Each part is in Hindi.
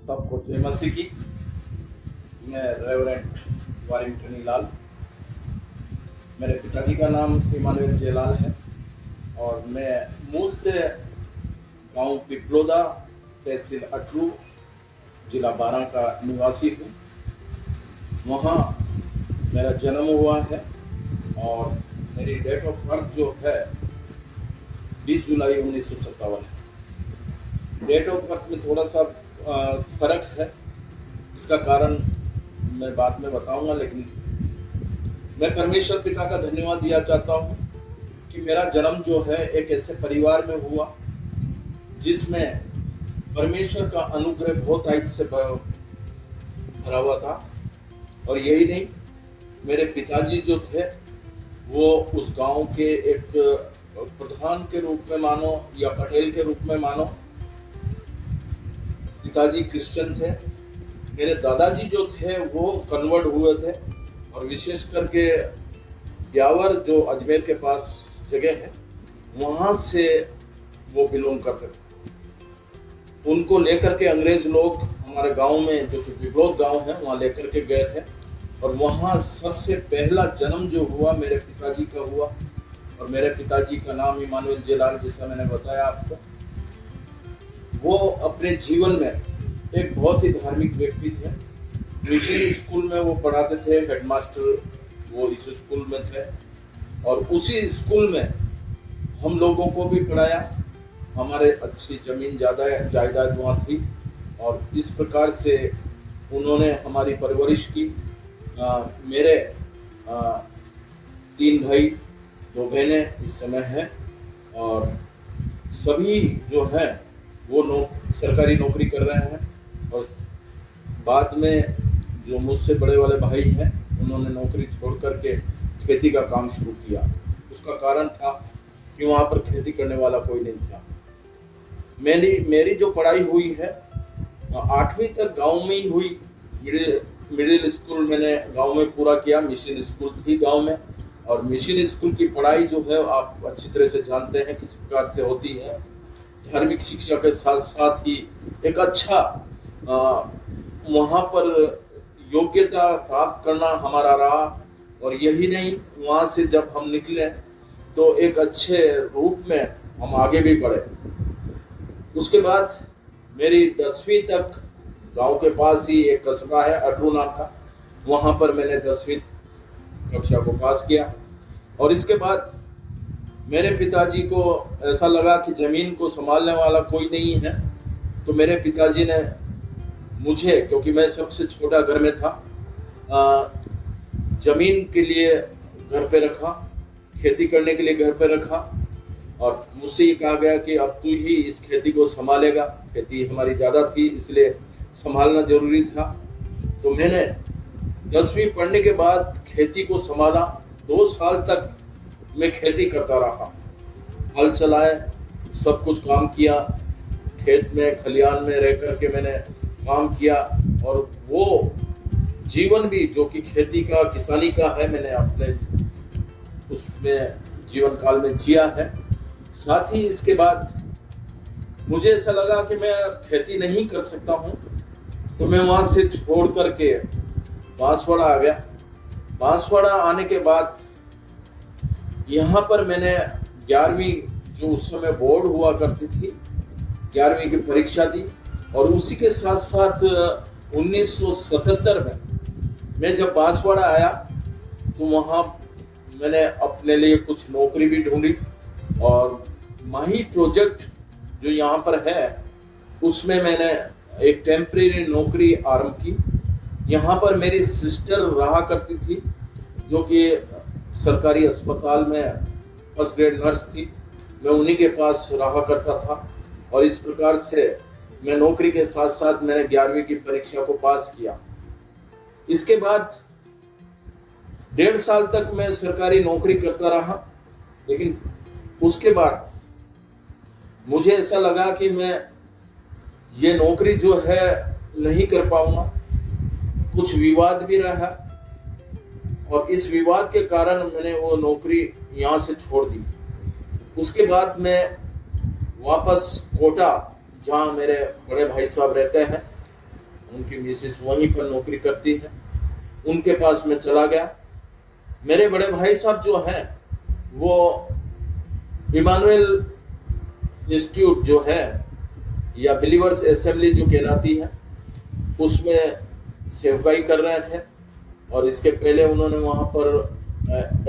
सबको जय मसीह की। मैं रेवरेंट वारिंगटन लाल, मेरे पिताजी का नाम इमानुएल जयलाल है और मैं मूलतः गांव पिपलोदा, तहसील अटरू, जिला बारां का निवासी हूँ। वहाँ मेरा जन्म हुआ है और मेरी डेट ऑफ बर्थ जो है 20 जुलाई 1957 है। डेट ऑफ बर्थ में थोड़ा सा फर्क है, इसका कारण मैं बाद में बताऊंगा, लेकिन मैं परमेश्वर पिता का धन्यवाद दिया चाहता हूँ कि मेरा जन्म जो है एक ऐसे परिवार में हुआ जिसमें परमेश्वर का अनुग्रह बहुत हाइट से भरा हुआ था। और यही नहीं, मेरे पिताजी जो थे वो उस गांव के एक प्रधान के रूप में मानो या पटेल के रूप में मानो, पिताजी क्रिश्चियन थे। मेरे दादाजी जो थे वो कन्वर्ट हुए थे और विशेष करके ब्यावर जो अजमेर के पास जगह है वहाँ से वो बिलोंग करते थे। उनको लेकर के अंग्रेज लोग हमारे गांव में, जो कि पिपलोद गांव है, वहाँ लेकर के गए थे और वहाँ सबसे पहला जन्म जो हुआ मेरे पिताजी का हुआ। और मेरे पिताजी का नाम इमानुएल जयलाल, जैसा मैंने बताया आपको। वो अपने जीवन में एक बहुत ही धार्मिक व्यक्ति थे। मिशन स्कूल में वो पढ़ाते थे, हेडमास्टर वो इस स्कूल में थे और उसी स्कूल में हम लोगों को भी पढ़ाया। हमारे अच्छी जमीन जायदाद वहाँ थी और इस प्रकार से उन्होंने हमारी परवरिश की। मेरे 3 भाई 2 बहनें इस समय हैं और सभी जो हैं वो सरकारी नौकरी कर रहे हैं। और बाद में जो मुझसे बड़े वाले भाई हैं उन्होंने नौकरी छोड़ करके खेती का काम शुरू किया। उसका कारण था कि वहाँ पर खेती करने वाला कोई नहीं था। मेरी जो पढ़ाई हुई है 8वीं तक गांव में ही हुई। मिडिल स्कूल मैंने गांव में पूरा किया। मिशन स्कूल थी गांव में और मिशन स्कूल की पढ़ाई जो है आप अच्छी तरह से जानते हैं किस प्रकार से होती है। धार्मिक शिक्षा के साथ साथ ही एक अच्छा वहाँ पर योग्यता प्राप्त करना हमारा रहा। और यही नहीं, वहाँ से जब हम निकले तो एक अच्छे रूप में हम आगे भी बढ़े। उसके बाद मेरी 10वीं तक गांव के पास ही एक कस्बा है अटरू नाम का, वहाँ पर मैंने 10वीं कक्षा को पास किया। और इसके बाद मेरे पिताजी को ऐसा लगा कि ज़मीन को संभालने वाला कोई नहीं है, तो मेरे पिताजी ने मुझे, क्योंकि मैं सबसे छोटा घर में था, ज़मीन के लिए घर पे रखा, खेती करने के लिए घर पे रखा और मुझसे ये कहा गया कि अब तू ही इस खेती को संभालेगा। खेती हमारी ज़्यादा थी इसलिए संभालना जरूरी था। तो मैंने 10वीं पढ़ने के बाद खेती को संभाला। 2 साल तक मैं खेती करता रहा, हल चलाए, सब कुछ काम किया, खेत में खलियान में रह करके मैंने काम किया। और वो जीवन भी जो कि खेती का, किसानी का है, मैंने अपने उसमें जीवन काल में जिया है। साथ ही इसके बाद मुझे ऐसा लगा कि मैं खेती नहीं कर सकता हूँ, तो मैं वहाँ से छोड़ करके बांसवाड़ा आ गया। बांसवाड़ा आने के बाद यहाँ पर मैंने 11वीं, जो उस समय बोर्ड हुआ करती थी, 11वीं की परीक्षा दी। और उसी के साथ साथ 1977 में मैं जब बांसवाड़ा आया तो वहाँ मैंने अपने लिए कुछ नौकरी भी ढूंढी और माही प्रोजेक्ट जो यहाँ पर है उसमें मैंने एक टेम्परेरी नौकरी आरंभ की। यहाँ पर मेरी सिस्टर रहा करती थी जो कि सरकारी अस्पताल में फर्स्ट ग्रेड नर्स थी। मैं उन्हीं के पास रहा करता था और इस प्रकार से मैं नौकरी के साथ साथ मैंने 11वीं की परीक्षा को पास किया। इसके बाद 1.5 साल तक मैं सरकारी नौकरी करता रहा, लेकिन उसके बाद मुझे ऐसा लगा कि मैं ये नौकरी जो है नहीं कर पाऊंगा। कुछ विवाद भी रहा और इस विवाद के कारण मैंने वो नौकरी यहाँ से छोड़ दी। उसके बाद मैं वापस कोटा, जहाँ मेरे बड़े भाई साहब रहते हैं, उनकी मिसेस वहीं पर नौकरी करती है, उनके पास मैं चला गया। मेरे बड़े भाई साहब जो हैं वो इमानुएल इंस्टीट्यूट जो है या बिलीवर्स असेंबली जो कहलाती है उसमें सेवकाई कर रहे थे, और इसके पहले उन्होंने वहाँ पर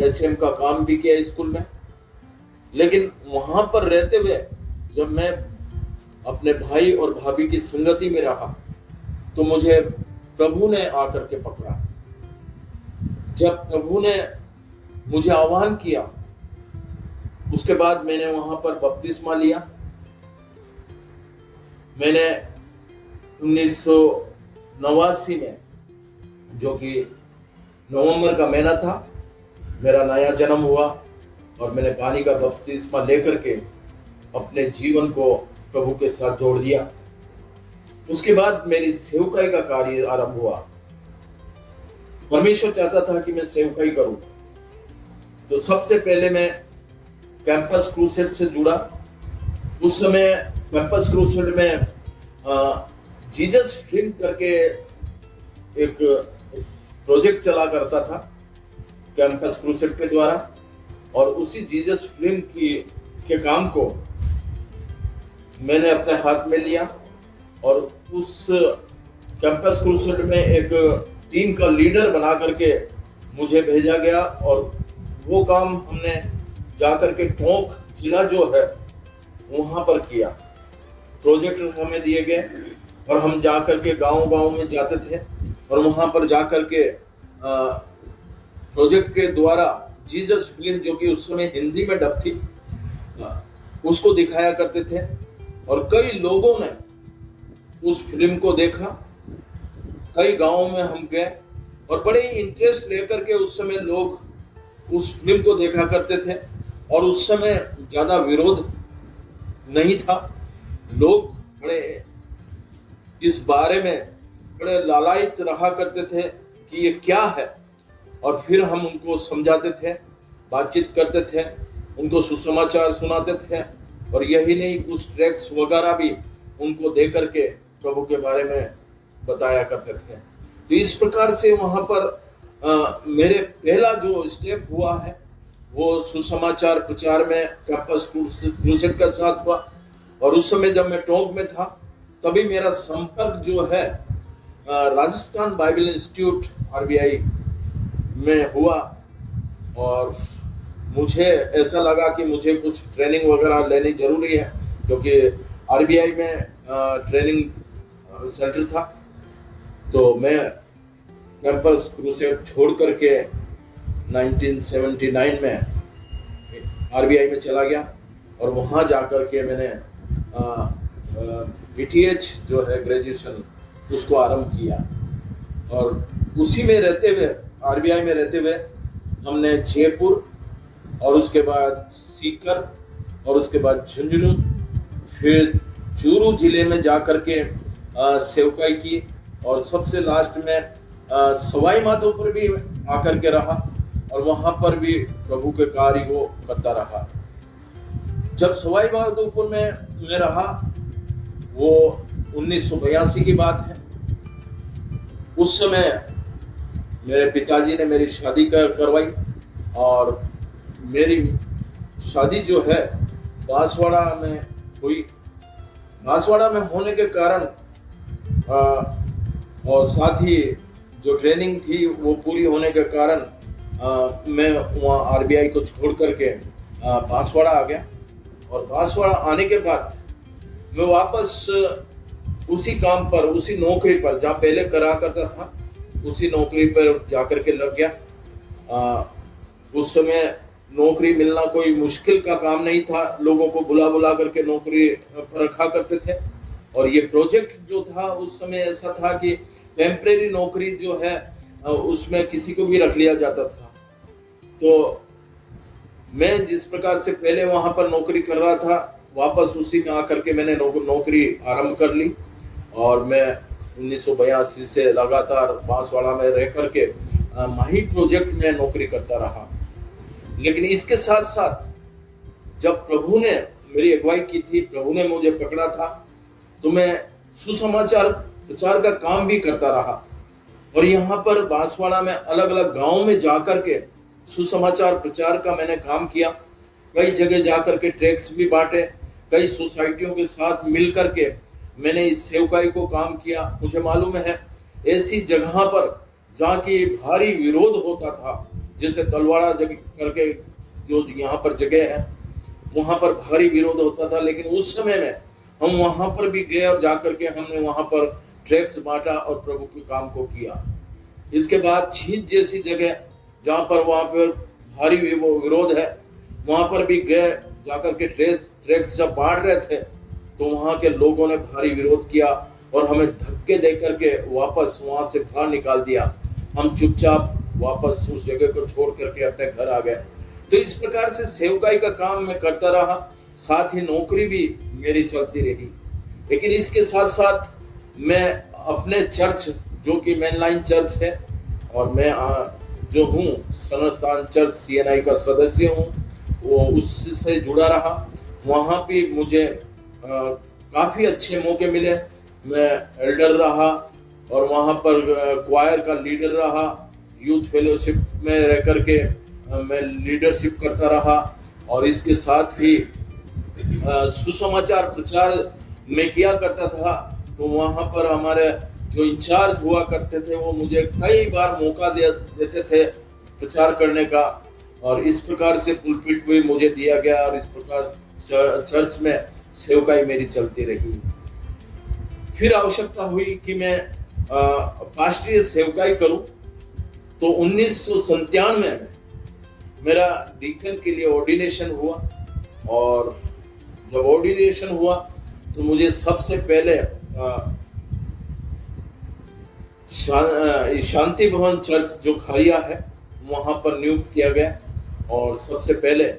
एचएम का काम भी किया स्कूल में। लेकिन वहाँ पर रहते हुए जब मैं अपने भाई और भाभी की संगति में रहा तो मुझे प्रभु ने आकर के पकड़ा। जब प्रभु ने मुझे आह्वान किया उसके बाद मैंने वहां पर बपतिस्मा लिया। मैंने 1989 में, जो कि नवंबर का महीना था, मेरा नया जन्म हुआ और मैंने पानी का बपतिस्मा लेकर के अपने जीवन को प्रभु के साथ जोड़ दिया। उसके बाद मेरी सेवकाई का कार्य आरंभ हुआ। परमेश्वर चाहता था कि मैं सेवकाई करूं, तो सबसे पहले मैं कैंपस क्रूसेड से जुड़ा। उस समय कैंपस क्रूसेड में जीसस फिल्म करके एक प्रोजेक्ट चला करता था कैंपस क्रूसेड के द्वारा, और उसी जीसस फिल्म के काम को मैंने अपने हाथ में लिया और उस कैंपस क्रूसेड में एक टीम का लीडर बना करके मुझे भेजा गया, और वो काम हमने जाकर के टोंक जिला जो है वहां पर किया। प्रोजेक्ट हमें दिए गए और हम जाकर के गांव-गांव में जाते थे और वहां पर जाकर के प्रोजेक्ट के द्वारा जीसस फिल्म, जो कि उस समय हिंदी में डब थी, उसको दिखाया करते थे। और कई लोगों ने उस फिल्म को देखा, कई गांवों में हम गए और बड़े इंटरेस्ट लेकर के उस समय लोग उस फिल्म को देखा करते थे। और उस समय ज्यादा विरोध नहीं था, लोग बड़े इस बारे में बड़े लालायित रहा करते थे कि ये क्या है, और फिर हम उनको समझाते थे, बातचीत करते थे, उनको सुसमाचार सुनाते थे, और यही नहीं कुछ ट्रैक्स वगैरह भी उनको दे करके प्रभु के बारे में बताया करते थे। तो इस प्रकार से वहां पर मेरे पहला जो स्टेप हुआ है वो सुसमाचार प्रचार में कैंपस क्रूसेड के साथ हुआ। और उस समय जब मैं टोंक में था तभी मेरा संपर्क जो है राजस्थान बाइबल इंस्टीट्यूट आरबीआई में हुआ, और मुझे ऐसा लगा कि मुझे कुछ ट्रेनिंग वगैरह लेनी जरूरी है, क्योंकि आरबीआई में ट्रेनिंग सेंटर था। तो मैं कैंपस क्रूसेड छोड़ करके 1979 में आरबीआई में चला गया और वहाँ जाकर के मैंने बीटीएच जो है ग्रेजुएशन उसको आरंभ किया। और उसी में रहते हुए, आरबीआई में रहते हुए, हमने जयपुर और उसके बाद सीकर और उसके बाद झुंझुनू, फिर चूरू जिले में जाकर के सेवकाई की, और सबसे लास्ट में सवाई माधोपुर भी आकर के रहा और वहां पर भी प्रभु के कार्य को करता रहा। जब सवाई माधोपुर में मैं रहा, वो 1982 की बात है। उस समय मेरे पिताजी ने मेरी शादी करवाई, और मेरी शादी जो है बांसवाड़ा में हुई। बांसवाड़ा में होने के कारण और साथ ही जो ट्रेनिंग थी वो पूरी होने के कारण मैं वहाँ आरबीआई को छोड़ करके बांसवाड़ा आ गया। और बांसवाड़ा आने के बाद मैं वापस उसी काम पर, उसी नौकरी पर जहाँ पहले करा करता था, उसी नौकरी पर जाकर के लग गया। उस समय नौकरी मिलना कोई मुश्किल का काम नहीं था, लोगों को बुला बुला करके नौकरी पर रखा करते थे। और ये प्रोजेक्ट जो था उस समय ऐसा था कि टेम्परेरी नौकरी जो है उसमें किसी को भी रख लिया जाता था। तो मैं जिस प्रकार से पहले वहां पर नौकरी कर रहा था, वापस उसी में आकर के मैंने नौकरी आरंभ कर ली, और मैं 1982 से लगातार बांसवाड़ा में रह करके माही प्रोजेक्ट में नौकरी करता रहा। लेकिन इसके साथ साथ जब प्रभु ने मेरी अगुवाई की थी, प्रभु ने मुझे पकड़ा था, तो मैं सुसमाचार प्रचार का काम भी करता रहा। और यहाँ पर बांसवाड़ा में अलग अलग गांव में जाकर के सुसमाचार प्रचार का मैंने काम किया। कई जगह जाकर के ट्रैक्ट्स भी बांटे, कई सोसाइटियों के साथ मिल करके मैंने इस सेवकाई को काम किया। मुझे मालूम है ऐसी जगह पर जहाँ की भारी विरोध होता था, जैसे तलवाड़ा जगह करके जो यहाँ पर जगह है, वहाँ पर भारी विरोध होता था, लेकिन उस समय में हम वहाँ पर भी गए और जाकर के हमने वहाँ पर ट्रैक्ट्स बांटा और प्रभु के काम को किया। इसके बाद छींच जैसी जगह जहाँ पर वहाँ पर भारी विरोध है, वहाँ पर भी गए, जाकर के ट्रैक्ट्स जब बांट रहे थे तो वहाँ के लोगों ने भारी विरोध किया और हमें धक्के दे करके वापस वहाँ से बाहर निकाल दिया। हम चुपचाप वापस उस जगह को छोड़ करके अपने घर आ गए। तो इस प्रकार से सेवकाई का काम मैं करता रहा, साथ ही नौकरी भी मेरी चलती रही। लेकिन इसके साथ साथ मैं अपने चर्च, जो कि मेनलाइन चर्च है, और मैं जो हूँ संस्थान चर्च CNI का सदस्य हूँ, वो उससे जुड़ा रहा। वहाँ भी मुझे काफ़ी अच्छे मौके मिले। मैं एल्डर रहा और वहाँ पर क्वायर का लीडर रहा। यूथ फेलोशिप में रह करके मैं लीडरशिप करता रहा। और इसके साथ ही सुसमाचार प्रचार में किया करता था। तो वहाँ पर हमारे जो इंचार्ज हुआ करते थे वो मुझे कई बार मौका देते थे प्रचार करने का, और इस प्रकार से पुलपिट भी मुझे दिया गया और इस प्रकार चर्च में सेवकाई मेरी चलती रही। फिर आवश्यकता हुई कि मैं पास्टरीय सेवकाई करूं, तो 1997 में मेरा डीकन के लिए ऑर्डिनेशन हुआ। और जब ऑर्डिनेशन हुआ तो मुझे सबसे पहले शांति भवन चर्च जो खारिया है वहाँ पर नियुक्त किया गया, और सबसे पहले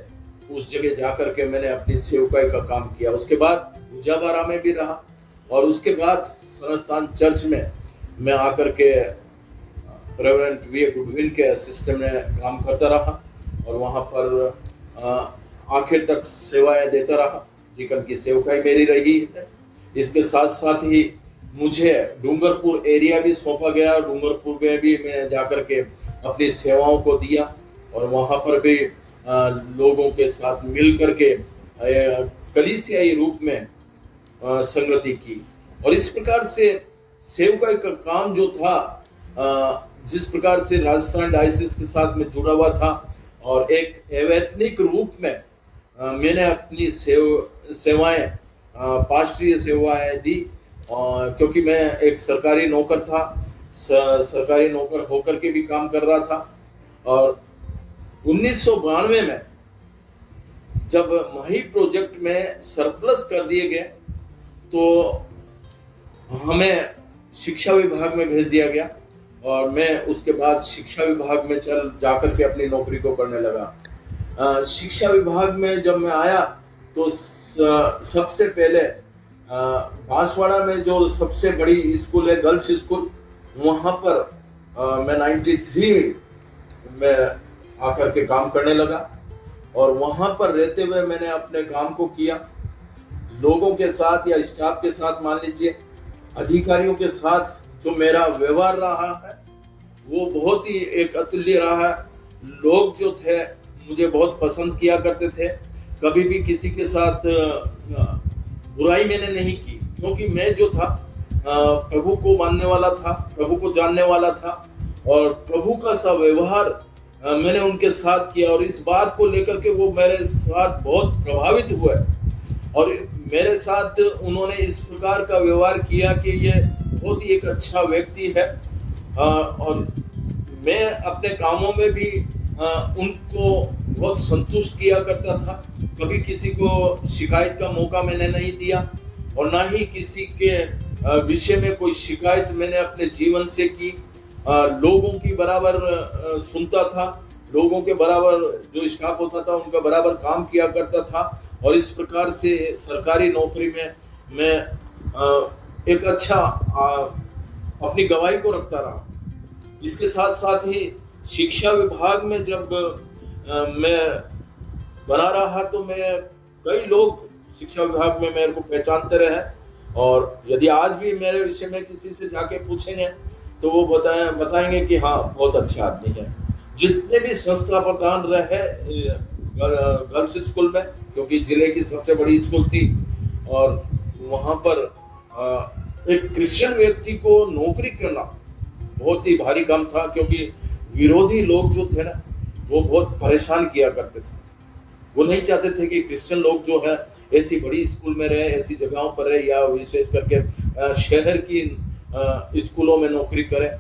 उस जगह जाकर के मैंने अपनी सेवकाई का काम किया। उसके बाद भुजाबारा में भी रहा, और उसके बाद संस्थान चर्च में मैं आकर के रेवरेंड V.A. गुडविन के असिस्टेंट में काम करता रहा, और वहाँ पर आखिर तक सेवाएं देता रहा। डीकन की सेवकाई मेरी रही है। इसके साथ साथ ही मुझे डूंगरपुर एरिया भी सौंपा गया। डूंगरपुर में भी मैं जाकर के अपनी सेवाओं को दिया, और वहाँ पर भी लोगों के साथ मिल करके कलीसियाई रूप में संगति की। और इस प्रकार से सेवकाई का काम जो था, जिस प्रकार से राजस्थान डायसिस के साथ में जुड़ा हुआ था, और एक अवैतनिक रूप में मैंने अपनी सेवाएं, पास्टरीय सेवाएं दी, क्योंकि मैं एक सरकारी नौकर था, सरकारी नौकर होकर के भी काम कर रहा था। और 1992 में जब माही प्रोजेक्ट में सरप्लस कर दिए गए तो हमें शिक्षा विभाग में भेज दिया गया, और मैं उसके बाद शिक्षा विभाग में जाकर के अपनी नौकरी को करने लगा। शिक्षा विभाग में जब मैं आया तो सबसे पहले बांसवाड़ा में जो सबसे बड़ी स्कूल है, गर्ल्स स्कूल, वहाँ पर मैं 93 में आकर के काम करने लगा। और वहाँ पर रहते हुए मैंने अपने काम को किया, लोगों के साथ या स्टाफ के साथ, मान लीजिए अधिकारियों के साथ जो मेरा व्यवहार रहा है वो बहुत ही एक अतुल्य रहा है। लोग जो थे मुझे बहुत पसंद किया करते थे। कभी भी किसी के साथ बुराई मैंने नहीं की, क्योंकि मैं जो था प्रभु को मानने वाला था, प्रभु को जानने वाला था, और प्रभु का सा व्यवहार मैंने उनके साथ किया। और इस बात को लेकर के वो मेरे साथ बहुत प्रभावित हुए, और मेरे साथ उन्होंने इस प्रकार का व्यवहार किया कि ये बहुत ही एक अच्छा व्यक्ति है। और मैं अपने कामों में भी उनको बहुत संतुष्ट किया करता था। कभी किसी को शिकायत का मौका मैंने नहीं दिया, और ना ही किसी के विषय में कोई शिकायत मैंने अपने जीवन से की। लोगों की बराबर सुनता था, लोगों के बराबर जो स्टाफ होता था उनका बराबर काम किया करता था। और इस प्रकार से सरकारी नौकरी में मैं एक अच्छा अपनी गवाही को रखता रहा। इसके साथ साथ ही शिक्षा विभाग में जब मैं बना रहा तो मैं कई लोग शिक्षा विभाग में मेरे को पहचानते रहे, और यदि आज भी मेरे विषय में किसी से जाके पूछेंगे तो वो बताएंगे कि हाँ, बहुत अच्छा आदमी है। जितने भी संस्था प्रधान रहे गर्ल्स स्कूल में, क्योंकि जिले की सबसे बड़ी स्कूल थी, और वहाँ पर एक क्रिश्चियन व्यक्ति को नौकरी करना बहुत ही भारी काम था, क्योंकि विरोधी लोग जो थे ना, वो बहुत परेशान किया करते थे। वो नहीं चाहते थे कि क्रिश्चियन लोग जो है ऐसी बड़ी स्कूल में रहे, ऐसी जगहों पर रहे, या विशेष करके शहर की स्कूलों में नौकरी करें।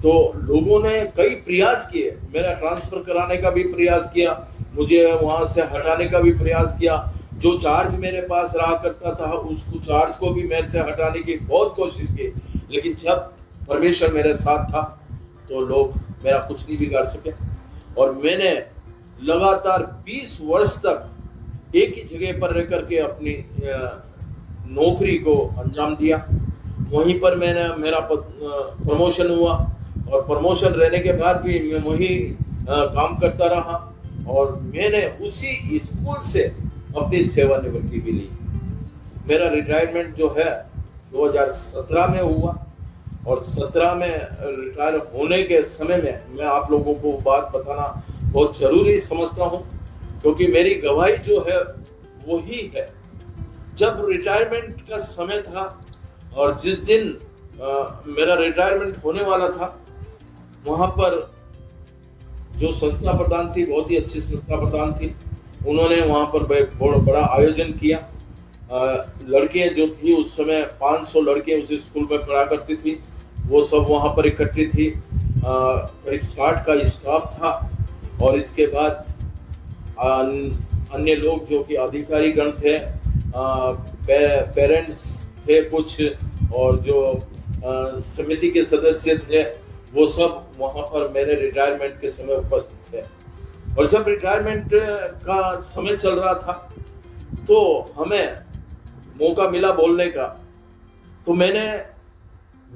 तो लोगों ने कई प्रयास किए, मेरा ट्रांसफर कराने का भी प्रयास किया, मुझे वहां से हटाने का भी प्रयास किया। जो चार्ज मेरे पास रहा करता था, उसको चार्ज को भी मेरे से हटाने की बहुत कोशिश की, लेकिन जब परमेश्वर मेरे साथ था तो लोग मेरा कुछ नहीं बिगाड़ सके। और मैंने लगातार 20 वर्ष तक एक ही जगह पर रह करके अपनी नौकरी को अंजाम दिया। वहीं पर मेरा प्रमोशन हुआ, और प्रमोशन रहने के बाद भी मैं वही काम करता रहा, और मैंने उसी स्कूल से अपनी सेवानिवृत्ति भी ली। मेरा रिटायरमेंट जो है 2017 में हुआ, और 17 में रिटायर होने के समय में मैं आप लोगों को बात बताना बहुत जरूरी समझता हूँ, क्योंकि मेरी गवाही जो है वही है। जब रिटायरमेंट का समय था और जिस दिन मेरा रिटायरमेंट होने वाला था, वहाँ पर जो संस्था प्रधान थी, बहुत ही अच्छी संस्था प्रधान थी, उन्होंने वहाँ पर बहुत बड़ा आयोजन किया। लड़के जो थी उस समय 500 लड़के उस स्कूल में पढ़ा करती थी, वो सब वहाँ पर इकट्ठी थी। करीब 60 का स्टाफ था, और इसके बाद अन्य लोग जो कि अधिकारी गण थे, पेरेंट्स थे कुछ, और जो समिति के सदस्य थे, वो सब वहाँ पर मेरे रिटायरमेंट के समय उपस्थित थे। और जब रिटायरमेंट का समय चल रहा था तो हमें मौका मिला बोलने का, तो मैंने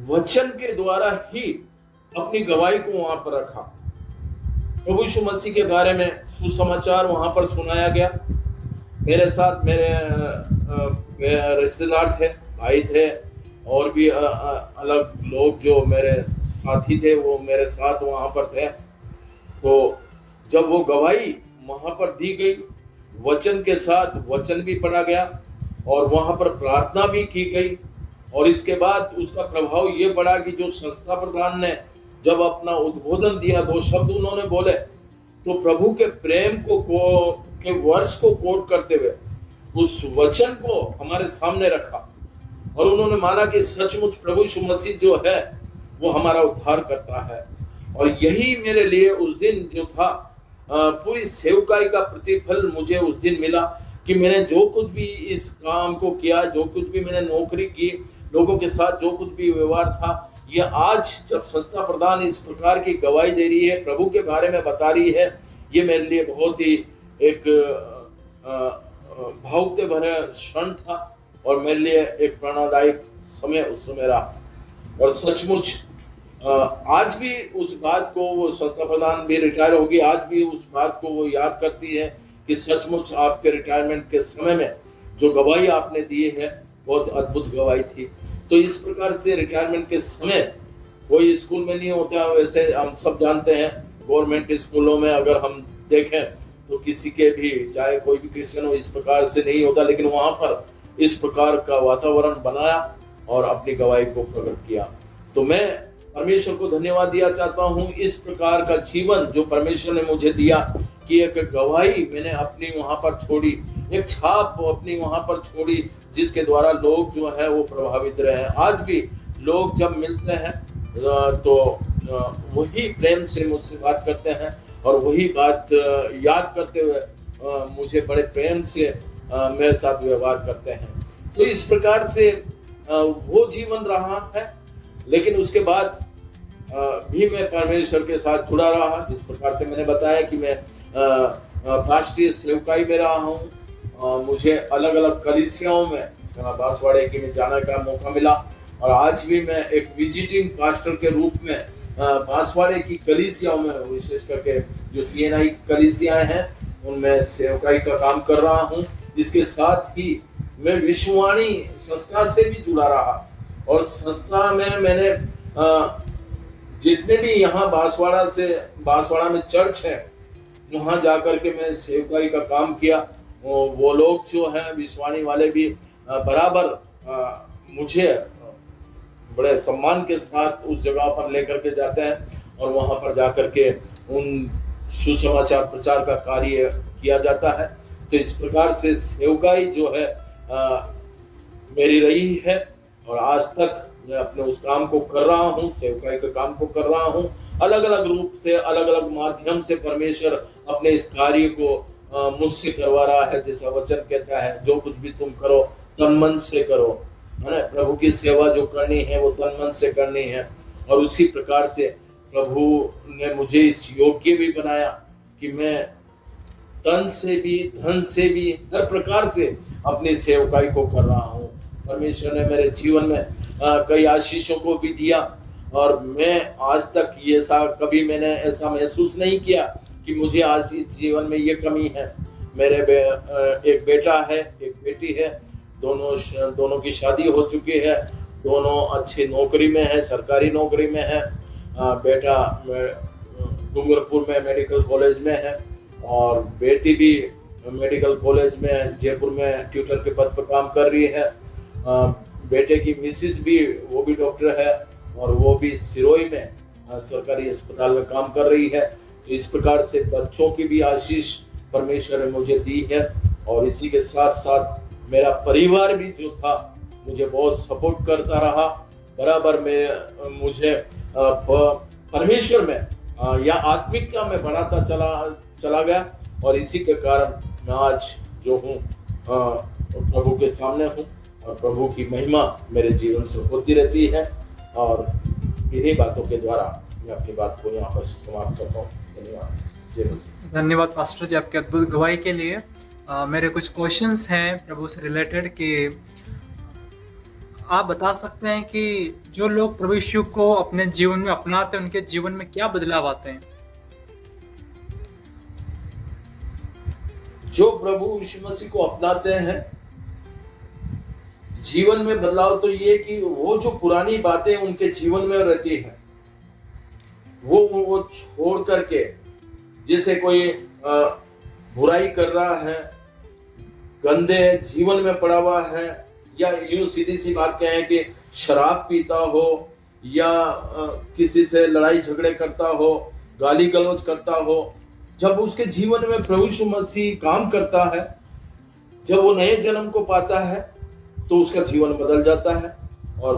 वचन के द्वारा ही अपनी गवाही को वहां पर रखा। प्रभु यीशु मसीह के बारे में सुसमाचार वहां पर सुनाया गया। मेरे साथ मेरे रिश्तेदार थे, भाई थे, और भी अलग लोग जो मेरे साथी थे, वो मेरे साथ वहां पर थे। तो जब वो गवाही वहां पर दी गई, वचन के साथ वचन भी पढ़ा गया, और वहां पर प्रार्थना भी की गई, और इसके बाद उसका प्रभाव ये बढ़ा कि जो संस्था प्रधान ने जब अपना उद्बोधन दिया, 2 शब्द उन्होंने बोले, तो प्रभु के प्रेम के वर्ष को कोट करते हुए उस वचन को हमारे सामने रखा, और उन्होंने माना कि सचमुच प्रभु यीशु मसीह जो है वो हमारा उद्धार करता है। और यही मेरे लिए उस दिन जो था, पूरी सेवकाई का प्रतिफल मुझे उस दिन मिला, कि मैंने जो कुछ भी इस काम को किया, जो कुछ भी मैंने नौकरी की, लोगों के साथ जो कुछ भी व्यवहार था, ये आज जब संस्था प्रधान इस प्रकार की गवाही दे रही है, प्रभु के बारे में बता रही है, ये मेरे लिए बहुत ही एक भावुकता भरा क्षण था, और मेरे लिए एक प्रेरणादायक समय उस समय रहा। और सचमुच आज भी उस बात को, वो संस्था प्रधान भी रिटायर होगी, आज भी उस बात को वो याद करती है कि सचमुच आपके रिटायरमेंट के समय में जो गवाही आपने दी है बहुत अद्भुत गवाही थी। तो इस प्रकार से रिटायरमेंट के समय कोई स्कूल में नहीं होता, वैसे हम सब जानते हैं। गवर्नमेंट स्कूलों में अगर हम देखें तो किसी के भी, चाहे कोई भी क्रिश्चियन हो, इस प्रकार से नहीं होता, लेकिन वहां पर इस प्रकार का वातावरण बनाया और अपनी गवाही को प्रकट किया। तो मैं परमेश्वर को धन्यवाद दिया चाहता हूँ, इस प्रकार का जीवन जो परमेश्वर ने मुझे दिया, कि एक गवाही मैंने अपनी वहां पर छोड़ी, एक छाप अपनी वहां पर छोड़ी, जिसके द्वारा लोग जो है वो प्रभावित रहे हैं। आज भी लोग जब मिलते हैं तो वही प्रेम से मुझसे बात करते हैं, और वही बात याद करते हुए मुझे बड़े प्रेम से मेरे साथ व्यवहार करते हैं। तो इस प्रकार से वो जीवन रहा है, लेकिन उसके बाद भी मैं परमेश्वर के साथ जुड़ा रहा। जिस प्रकार से मैंने बताया कि मैं राष्ट्रीय सेवकाई में रहा हूँ, मुझे अलग अलग कलीसियाओं में बांसवाड़े की में जाने का मौका मिला, और आज भी मैं एक विजिटिंग पास्टर के रूप में बांसवाड़े की कलीसियाओं में, विशेष करके जो CNI कलीसियाएं हैं, उनमें सेवकाई का काम कर रहा हूँ। इसके साथ ही मैं विश्ववाणी संस्था से भी जुड़ा रहा और संस्था में मैंने जितने भी यहाँ बांसवाड़ा में चर्च है वहाँ जाकर के मैं सेवकाई का काम किया। वो लोग जो हैं विश्ववाणी वाले भी बराबर मुझे बड़े सम्मान के साथ उस जगह पर लेकर के जाते हैं और वहाँ पर जाकर के उन सुसमाचार प्रचार का कार्य किया जाता है। तो इस प्रकार से सेवकाई जो है मेरी रही है और आज तक मैं अपने उस काम को कर रहा हूँ, सेवकाई के काम को कर रहा हूँ। अलग अलग रूप से, अलग अलग माध्यम से परमेश्वर अपने इस कार्य को मुझसे करवा रहा है। जैसा वचन कहता है, जो कुछ भी तुम करो तन मन से करो, है ना। प्रभु की सेवा जो करनी है वो तन मन से करनी है। और उसी प्रकार से प्रभु ने मुझे इस योग्य भी बनाया कि मैं तन से भी, धन से भी, हर प्रकार से अपनी सेवकाई को कर रहा हूँ। परमेश्वर ने मेरे जीवन में कई आशीषों को भी दिया और मैं आज तक कभी मैंने ऐसा महसूस नहीं किया कि मुझे आज इस जीवन में ये कमी है। मेरे एक बेटा है, एक बेटी है, दोनों की शादी हो चुकी है, दोनों अच्छी नौकरी में है, सरकारी नौकरी में है। बेटा डूंगरपुर में मेडिकल कॉलेज में है और बेटी भी मेडिकल कॉलेज में जयपुर में ट्यूटर के पद पर काम कर रही है। बेटे की मिसिस भी, वो भी डॉक्टर है और वो भी सिरोही में सरकारी अस्पताल में काम कर रही है। तो इस प्रकार से बच्चों की भी आशीष परमेश्वर ने मुझे दी है और इसी के साथ साथ मेरा परिवार भी जो था मुझे बहुत सपोर्ट करता रहा। बराबर में मुझे परमेश्वर में या आत्मिकता में बढ़ाता चला गया और इसी के कारण मैं आज जो हूँ प्रभु के सामने हूँ और प्रभु की महिमा मेरे जीवन से होती रहती है। और इन्हीं बातों के द्वारा मैं अपनी बात को यहाँ पर समाप्त करता हूँ। धन्यवाद। जय मसीह। धन्यवाद पास्टर जी आपके अद्भुत गवाही के लिए। मेरे कुछ क्वेश्चंस हैं प्रभु से रिलेटेड कि आप बता सकते हैं कि जो लोग प्रभु यीशु को अपने जीवन में अपनाते हैं उनके जीवन में क्या बदलाव आते हैं? जो प्रभु यीशु मसीह को अपनाते हैं जीवन में बदलाव तो ये कि वो जो पुरानी बातें उनके जीवन में रहती है वो छोड़ करके, जैसे कोई बुराई कर रहा है, गंदे जीवन में पड़ा हुआ है, या यूं सीधी सी बात कहें कि शराब पीता हो या किसी से लड़ाई झगड़े करता हो, गाली गलौज करता हो, जब उसके जीवन में प्रभु यीशु मसीह काम करता है, जब वो नए जन्म को पाता है तो उसका जीवन बदल जाता है। और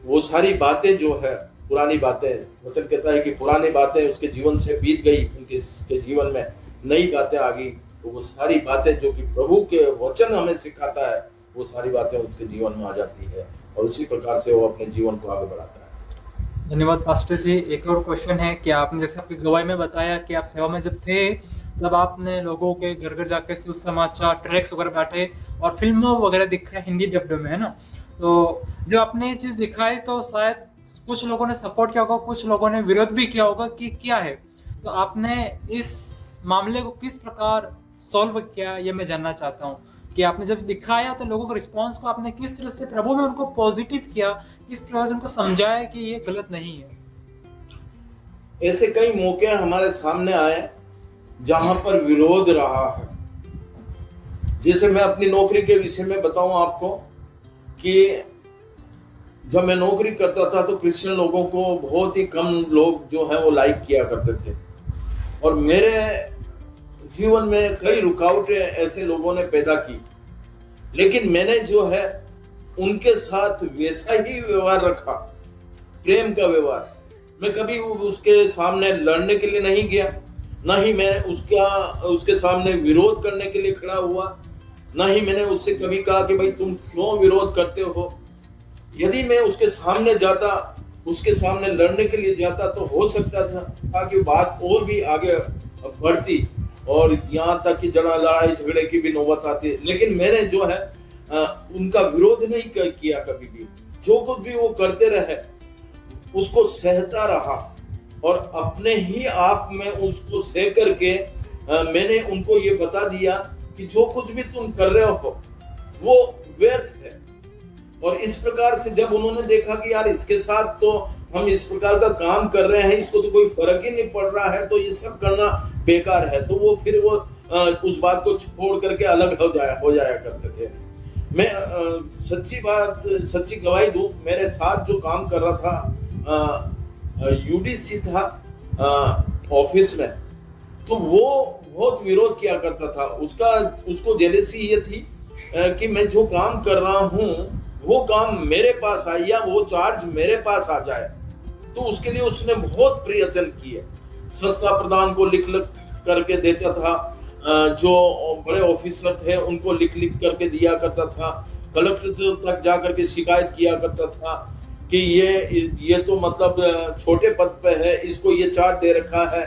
वो सारी बातें जो है, पुरानी बातें, वचन कहता है कि पुरानी बातें उसके जीवन से बीत गई, उनके जीवन में नई बातें आ गई। तो वो सारी बातें जो कि प्रभु के वचन हमें सिखाता है, वो सारी बातें उसके जीवन में आ जाती है और उसी प्रकार से वो अपने जीवन को आगे बढ़ाता है। धन्यवाद पास्टर जी। एक और क्वेश्चन है कि आपने जैसे आपकी गवाही में बताया कि आप सेवा में जब थे तब आपने लोगों के घर घर जाके सुसमाचार ट्रैक्स वगैरह बैठे और फिल्मों वगैरह दिखाए हिंदी डब्बे में, है ना। तो जब आपने ये चीज दिखाई तो शायद कुछ लोगों ने सपोर्ट किया होगा, कुछ लोगों ने विरोध भी किया होगा कि क्या है। तो आपने इस मामले को किस प्रकार सॉल्व किया, ये मैं जानना चाहता हूँ कि आपने जब दिखाया तो लोगों के रिस्पांस को आपने किस तरह से प्रभु में उनको पॉजिटिव किया, किस तरह से उनको समझाया कि ये गलत नहीं है। ऐसे कई मौके हमारे सामने आए जहां पर विरोध रहा है। जैसे मैं अपनी नौकरी के विषय में बताऊं आपको कि जब मैं नौकरी करता था तो क्रिश्चियन लोगों को बहुत ही कम लोग जो है वो लाइक किया करते थे और मेरे जीवन में कई रुकावटें ऐसे लोगों ने पैदा की, लेकिन मैंने जो है उनके साथ वैसा ही व्यवहार रखा, प्रेम का व्यवहार। मैं कभी उसके सामने लड़ने के लिए नहीं गया, ना ही मैं उसके सामने विरोध करने के लिए खड़ा हुआ, ना ही मैंने उससे कभी कहा कि भाई तुम क्यों विरोध करते हो। यदि मैं उसके सामने जाता, उसके सामने लड़ने के लिए जाता तो हो सकता था कि बात और भी आगे बढ़ती और यहाँ तक कि जरा लड़ाई झगड़े की भी नौबत आती। लेकिन मैंने जो है उनका विरोध नहीं किया कभी भी। जो कुछ भी वो करते रहे उसको सहता रहा और अपने ही आप में उसको सह करके मैंने उनको ये बता दिया कि जो कुछ भी तुम कर रहे हो वो व्यर्थ है। और इस प्रकार से जब उन्होंने देखा कि यार इसके साथ तो हम इस प्रकार का काम कर रहे हैं, इसको तो कोई फर्क ही नहीं पड़ रहा है, तो ये सब करना बेकार है, तो वो फिर वो उस बात को छोड़ करके अलग हो जाया करते थे। मैं सच्ची गवाही दूं, मेरे साथ जो काम कर रहा था यूडीसी था ऑफिस में, तो वो बहुत विरोध किया करता था। उसको जेलसी ये थी कि मैं जो काम कर रहा हूँ वो काम मेरे पास आए या वो चार्ज मेरे पास आ जाए, तो उसके लिए उसने बहुत प्रयत्न किए। संस्था प्रधान को लिख करके देता था, जो बड़े ऑफिसर थे उनको लिख करके दिया करता था, कलेक्टर तक जा करके शिकायत किया करता था कि ये तो मतलब छोटे पद पे है, इसको ये चार्ज दे रखा है।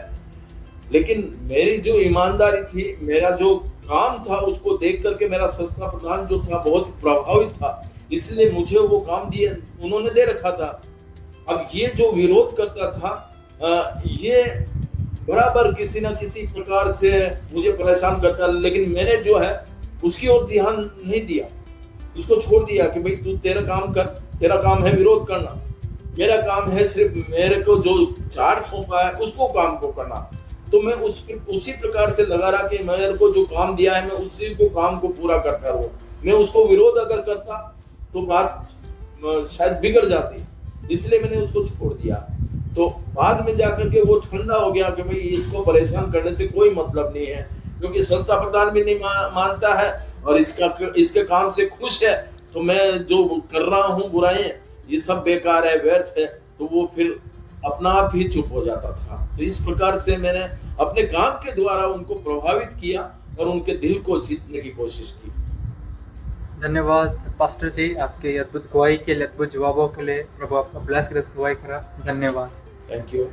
लेकिन मेरी जो ईमानदारी थी, मेरा जो काम था, उसको देख करके मेरा संस्था प्रधान जो था बहुत प्रभावित था, इसलिए मुझे वो काम दिए उन्होंने दे रखा था। अब ये जो विरोध करता था ये बराबर किसी न किसी प्रकार से मुझे परेशान करता, लेकिन मैंने जो है उसकी ओर ध्यान नहीं दिया, उसको छोड़ दिया कि भाई तू तेरा काम कर, तेरा काम है विरोध करना, मेरा काम है सिर्फ मेरे को जो चार्ज सौंपा है उसको काम को करना। तो मैं उसी प्रकार से लगा रहा कि मेरे को जो काम दिया है मैं उसी को काम को पूरा करता रहूं। मैं उसको विरोध अगर करता तो बात शायद बिगड़ जाती, इसलिए मैंने उसको छोड़ दिया। तो बाद में जाकर के वो ठंडा हो गया कि भाई इसको परेशान करने से कोई मतलब नहीं है, क्योंकि संस्था प्रधान भी नहीं मानता है और इसके काम से खुश है, तो मैं जो कर रहा हूँ बुराई ये सब बेकार है, व्यर्थ है, तो वो फिर अपना आप ही चुप हो जाता था। तो इस प्रकार से मैंने अपने काम के द्वारा उनको प्रभावित किया और उनके दिल को जीतने की कोशिश की। धन्यवाद पास्टर जी, आपके अद्भुत गवाही के लिए, अद्भुत जवाबों के लिए। प्रभु आपका ब्लेस करे, गवाही करा। धन्यवाद। Thank you.